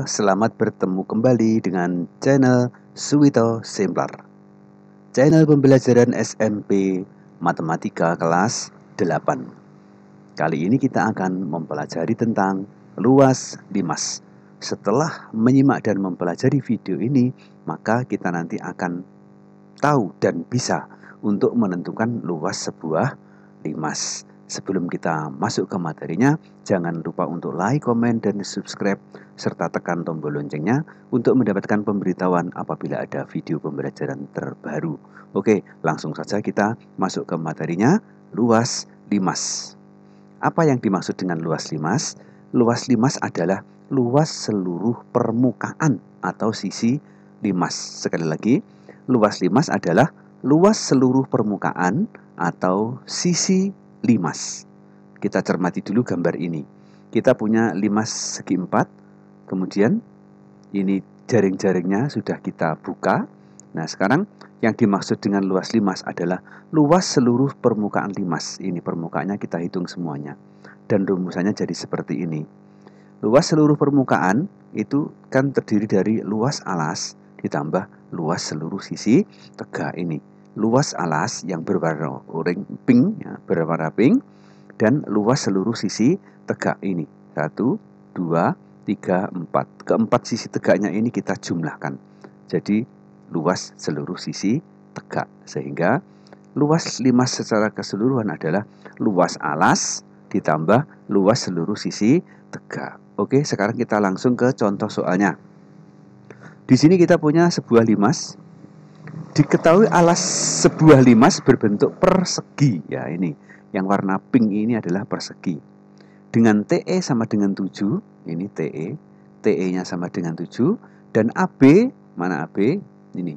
Selamat bertemu kembali dengan channel Suwito Simpler, channel pembelajaran SMP Matematika kelas 8. Kali ini kita akan mempelajari tentang luas limas. Setelah menyimak dan mempelajari video ini, maka kita nanti akan tahu dan bisa untuk menentukan luas sebuah limas. Sebelum kita masuk ke materinya, jangan lupa untuk like, komen, dan subscribe, serta tekan tombol loncengnya untuk mendapatkan pemberitahuan apabila ada video pembelajaran terbaru. Oke, langsung saja kita masuk ke materinya, luas limas. Apa yang dimaksud dengan luas limas? Luas limas adalah luas seluruh permukaan atau sisi limas. Sekali lagi, luas limas adalah luas seluruh permukaan atau sisi limas. Kita cermati dulu gambar ini. Kita punya limas segi 4, kemudian ini jaring-jaringnya sudah kita buka. Nah, sekarang yang dimaksud dengan luas limas adalah luas seluruh permukaan limas. Ini permukaannya kita hitung semuanya. Dan rumusannya jadi seperti ini. Luas seluruh permukaan itu kan terdiri dari luas alas ditambah luas seluruh sisi tegak ini. Luas alas yang berwarna pink, ya, berwarna pink, dan luas seluruh sisi tegak ini. 1, 2, 3, 4. Keempat sisi tegaknya ini kita jumlahkan. Jadi luas seluruh sisi tegak. Sehingga luas limas secara keseluruhan adalah luas alas ditambah luas seluruh sisi tegak. Oke, sekarang kita langsung ke contoh soalnya. Di sini kita punya sebuah limas. Diketahui alas sebuah limas berbentuk persegi. Ya, ini yang warna pink ini adalah persegi. Dengan TE sama dengan 7, ini TE. TE-nya sama dengan 7 dan AB, mana AB? Ini.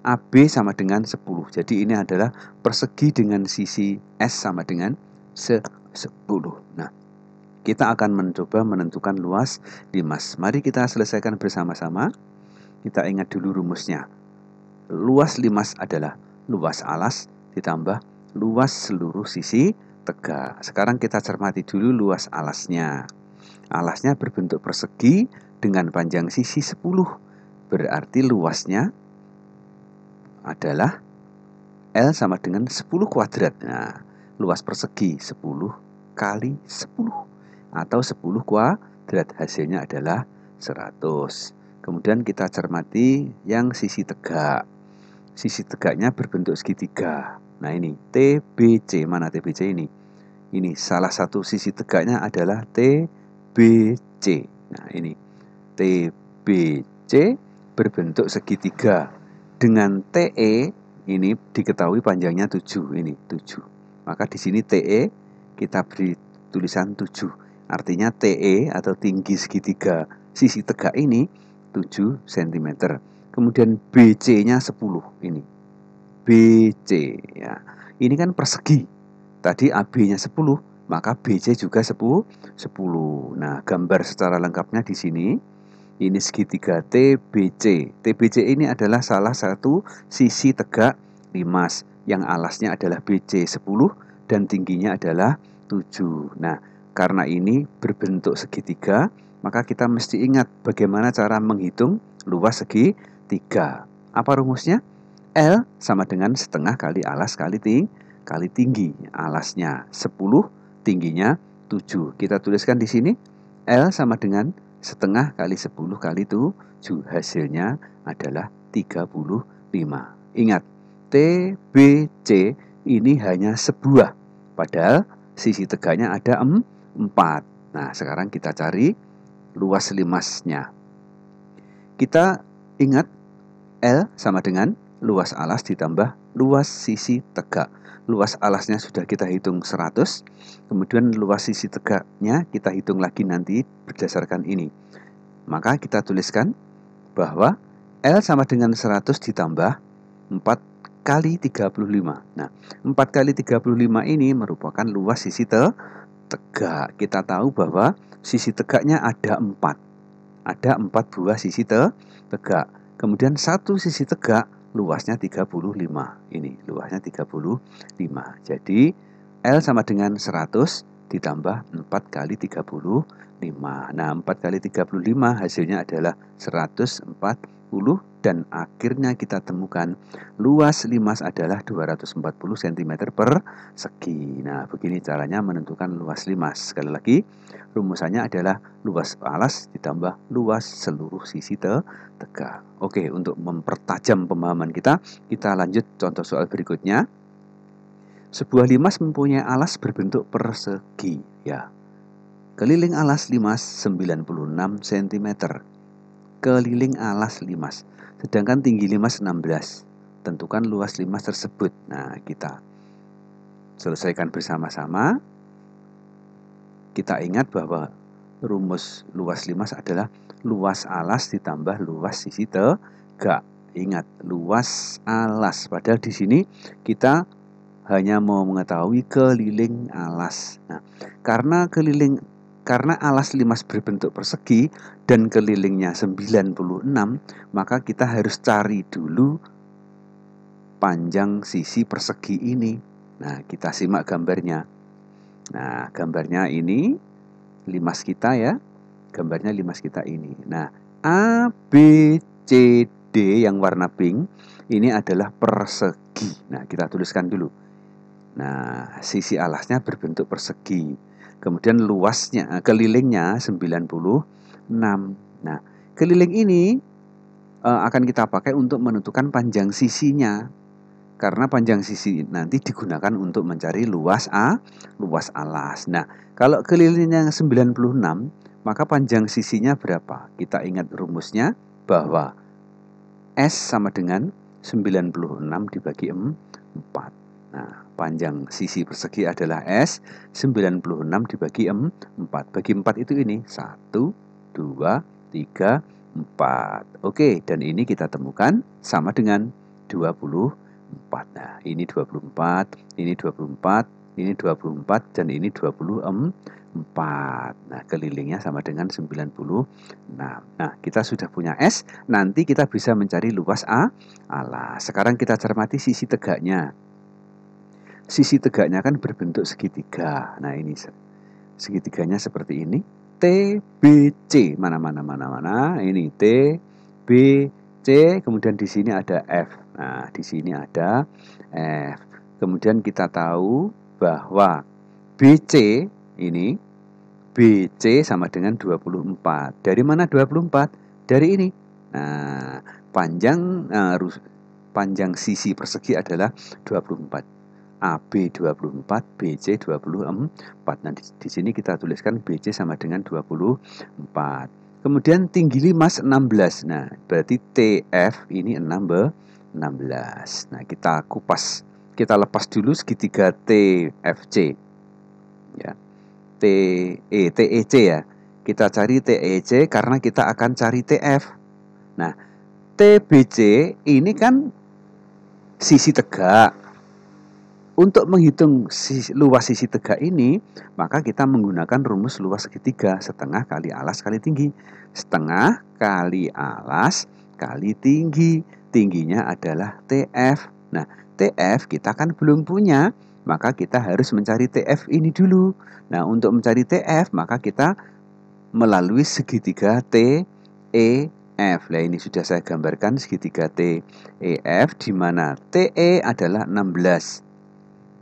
AB sama dengan 10. Jadi ini adalah persegi dengan sisi S sama dengan 10. Nah, kita akan mencoba menentukan luas limas. Mari kita selesaikan bersama-sama. Kita ingat dulu rumusnya. Luas limas adalah luas alas ditambah luas seluruh sisi tegak. Sekarang kita cermati dulu luas alasnya. Alasnya berbentuk persegi dengan panjang sisi 10. Berarti luasnya adalah L sama dengan 10 kuadrat. Nah, luas persegi 10 kali 10 atau 10 kuadrat. Hasilnya adalah 100. Kemudian kita cermati yang sisi tegak. Sisi tegaknya berbentuk segitiga. Nah, ini TBC. Mana TBC ini? Ini salah satu sisi tegaknya adalah TBC. Nah, ini TBC berbentuk segitiga. Dengan TE ini diketahui panjangnya 7. Ini 7. Maka di sini TE kita beri tulisan 7. Artinya TE atau tinggi segitiga sisi tegak ini 7 cm. Kemudian BC-nya 10 ini. BC ya. Ini kan persegi. Tadi AB-nya 10, maka BC juga 10. Nah, gambar secara lengkapnya di sini. Ini segitiga TBC. TBC ini adalah salah satu sisi tegak limas yang alasnya adalah BC 10 dan tingginya adalah 7. Nah, karena ini berbentuk segitiga, maka kita mesti ingat bagaimana cara menghitung luas segitiga. Apa rumusnya? L sama dengan setengah kali alas kali tinggi. Alasnya 10, tingginya 7. Kita tuliskan di sini L sama dengan setengah kali 10 kali 7. Hasilnya adalah 35. Ingat, TBC ini hanya sebuah, padahal sisi tegaknya ada 4. Nah, sekarang kita cari luas limasnya. Kita ingat L sama dengan luas alas ditambah luas sisi tegak. Luas alasnya sudah kita hitung 100. Kemudian luas sisi tegaknya kita hitung lagi nanti berdasarkan ini. Maka kita tuliskan bahwa L sama dengan 100 ditambah 4 kali 35. Nah, 4 kali 35 ini merupakan luas sisi tegak. Kita tahu bahwa sisi tegaknya ada 4. Ada 4 buah sisi tegak. Kemudian satu sisi tegak luasnya 35. Ini luasnya 35. Jadi L sama dengan 100 ditambah 4 kali 35. 5. Nah, 4 kali 35 hasilnya adalah 140 dan akhirnya kita temukan luas limas adalah 240 cm persegi. Nah, begini caranya menentukan luas limas. Sekali lagi, rumusannya adalah luas alas ditambah luas seluruh sisi tegak. Oke, untuk mempertajam pemahaman kita lanjut contoh soal berikutnya. Sebuah limas mempunyai alas berbentuk persegi, ya. Keliling alas limas 96 cm. Keliling alas limas. Sedangkan tinggi limas 16. Tentukan luas limas tersebut. Nah, kita selesaikan bersama-sama. Kita ingat bahwa rumus luas limas adalah luas alas ditambah luas sisi tegak. Ingat, luas alas. Padahal di sini kita hanya mau mengetahui keliling alas. Nah, karena alas limas berbentuk persegi dan kelilingnya 96, maka kita harus cari dulu panjang sisi persegi ini. Nah, kita simak gambarnya. Nah, gambarnya ini limas kita ya. Gambarnya limas kita ini. Nah, A, B, C, D yang warna pink ini adalah persegi. Nah, kita tuliskan dulu. Nah, sisi alasnya berbentuk persegi. Kemudian luasnya, kelilingnya 96. Nah, keliling ini akan kita pakai untuk menentukan panjang sisinya. Karena panjang sisi nanti digunakan untuk mencari luas alas. Nah, kalau kelilingnya 96, maka panjang sisinya berapa? Kita ingat rumusnya bahwa S sama dengan 96 dibagi 4. Nah, panjang sisi persegi adalah S, 96 dibagi 4. Bagi 4 itu ini, 1, 2, 3, 4. Oke, dan ini kita temukan sama dengan 24. Nah, ini 24, ini 24, ini 24, dan ini 24. Nah, kelilingnya sama dengan 96. Nah, kita sudah punya S, nanti kita bisa mencari luas alas. Sekarang kita cermati sisi tegaknya. Sisi tegaknya kan berbentuk segitiga. Nah, ini segitiganya seperti ini. T, B, C. Mana. Ini T, B, C. Kemudian di sini ada F. Nah, di sini ada F. Kemudian kita tahu bahwa BC ini, BC sama dengan 24. Dari mana 24? Dari ini. Nah, panjang sisi persegi adalah 24. AB 24, BC 24. Nah, di sini kita tuliskan BC sama dengan 24. Kemudian tinggi limas 16. Nah, berarti TF ini 16. Nah, kita kupas. Kita lepas dulu segitiga TFC. Ya. TEC ya. Kita cari TEC karena kita akan cari TF. Nah, TBC ini kan sisi tegak. Untuk menghitung luas sisi tegak ini, maka kita menggunakan rumus luas segitiga, setengah kali alas kali tinggi. Setengah kali alas kali tinggi. Tingginya adalah TF. Nah, TF kita kan belum punya, maka kita harus mencari TF ini dulu. Nah, untuk mencari TF, maka kita melalui segitiga TEF. Nah, ini sudah saya gambarkan segitiga TEF, di mana TE adalah 16.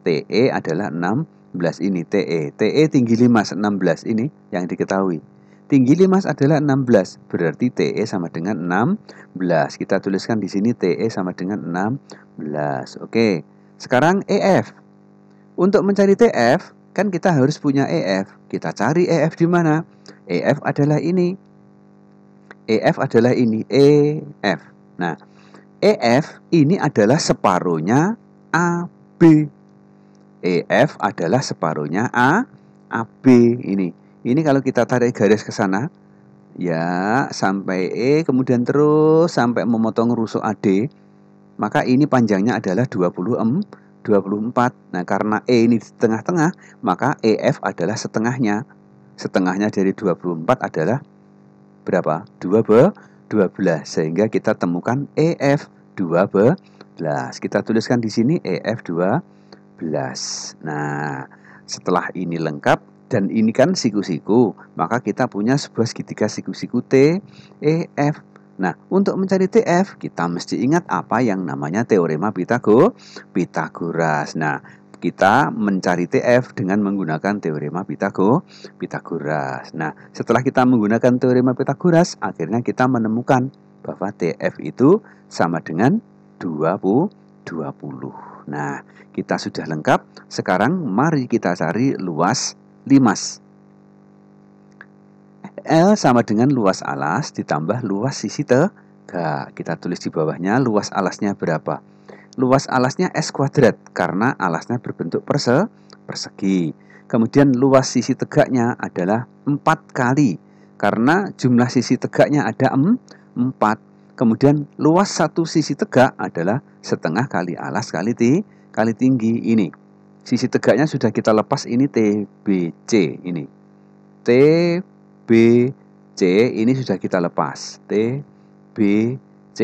TE adalah 16, ini TE. TE tinggi limas 16, ini yang diketahui. Tinggi limas adalah 16, berarti TE sama dengan 16. Kita tuliskan di sini TE sama dengan 16. Oke. Sekarang EF. Untuk mencari TF, kan kita harus punya EF. Kita cari EF di mana? EF adalah ini. EF adalah ini, EF. Nah, EF ini adalah separuhnya AB. EF adalah separuhnya AB ini. Ini kalau kita tarik garis ke sana, ya sampai E, kemudian terus sampai memotong rusuk AD, maka ini panjangnya adalah 24. Nah, karena E ini di tengah-tengah, maka EF adalah setengahnya. Setengahnya dari 24 adalah berapa? 12. Sehingga kita temukan EF 12. Kita tuliskan di sini EF 12. Nah, setelah ini lengkap, Dan ini kan siku-siku, maka kita punya sebuah segitiga siku-siku T, E, F. Nah, untuk mencari TF, kita mesti ingat apa yang namanya teorema Pitagoras. Nah, kita mencari TF dengan menggunakan teorema Pitagoras. Nah, setelah kita menggunakan teorema Pitagoras, akhirnya kita menemukan bahwa TF itu sama dengan 20. Nah, kita sudah lengkap. Sekarang mari kita cari luas limas. L sama dengan luas alas ditambah luas sisi tegak. Kita tulis di bawahnya luas alasnya berapa. Luas alasnya S kuadrat karena alasnya berbentuk persegi. Kemudian luas sisi tegaknya adalah 4 kali karena jumlah sisi tegaknya ada 4. Kemudian luas satu sisi tegak adalah setengah kali alas kali tinggi. Ini sisi tegaknya sudah kita lepas, ini TBC. Ini TBC ini sudah kita lepas, TBC.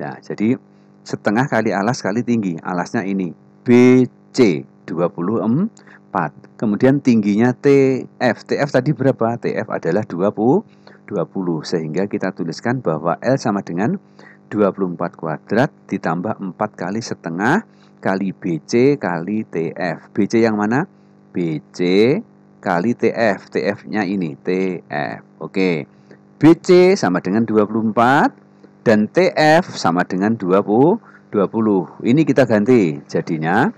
Nah, jadi setengah kali alas kali tinggi. Alasnya ini BC 24. Kemudian tingginya TF. TF tadi berapa? TF adalah 20. Sehingga kita tuliskan bahwa L sama dengan 24 kuadrat ditambah 4 kali setengah kali BC kali TF. BC yang mana? BC kali TF. TF-nya ini TF. Oke. BC sama dengan 24 dan TF sama dengan 20. Ini kita ganti. Jadinya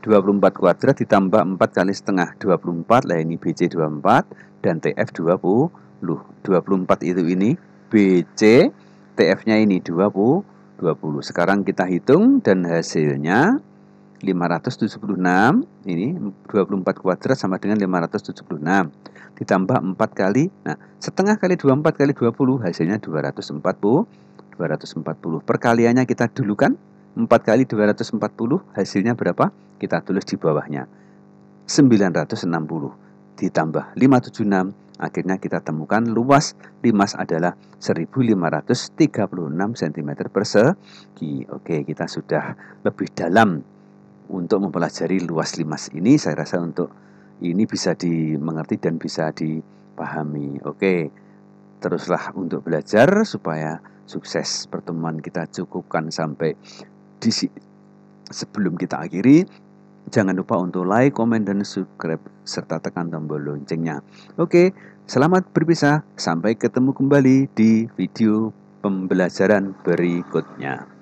24 kuadrat ditambah 4 kali setengah 24. Lah ini BC 24 dan TF 20. 24 itu ini BC, TF-nya ini 20. Sekarang kita hitung dan hasilnya 576. Ini 24 kuadrat sama dengan 576 ditambah 4 kali. Nah, setengah kali 24 kali 20 hasilnya 240. Perkaliannya kita dulukan. 4 kali 240 hasilnya berapa? Kita tulis di bawahnya 960 ditambah 576. Akhirnya kita temukan luas limas adalah 1536 cm persegi. Oke, kita sudah lebih dalam untuk mempelajari luas limas ini. Saya rasa untuk ini bisa dimengerti dan bisa dipahami. Oke, teruslah untuk belajar supaya sukses. Pertemuan kita cukupkan sampai di sini. Sebelum kita akhiri, jangan lupa untuk like, komen, dan subscribe, serta tekan tombol loncengnya. Oke, selamat berpisah. Sampai ketemu kembali di video pembelajaran berikutnya.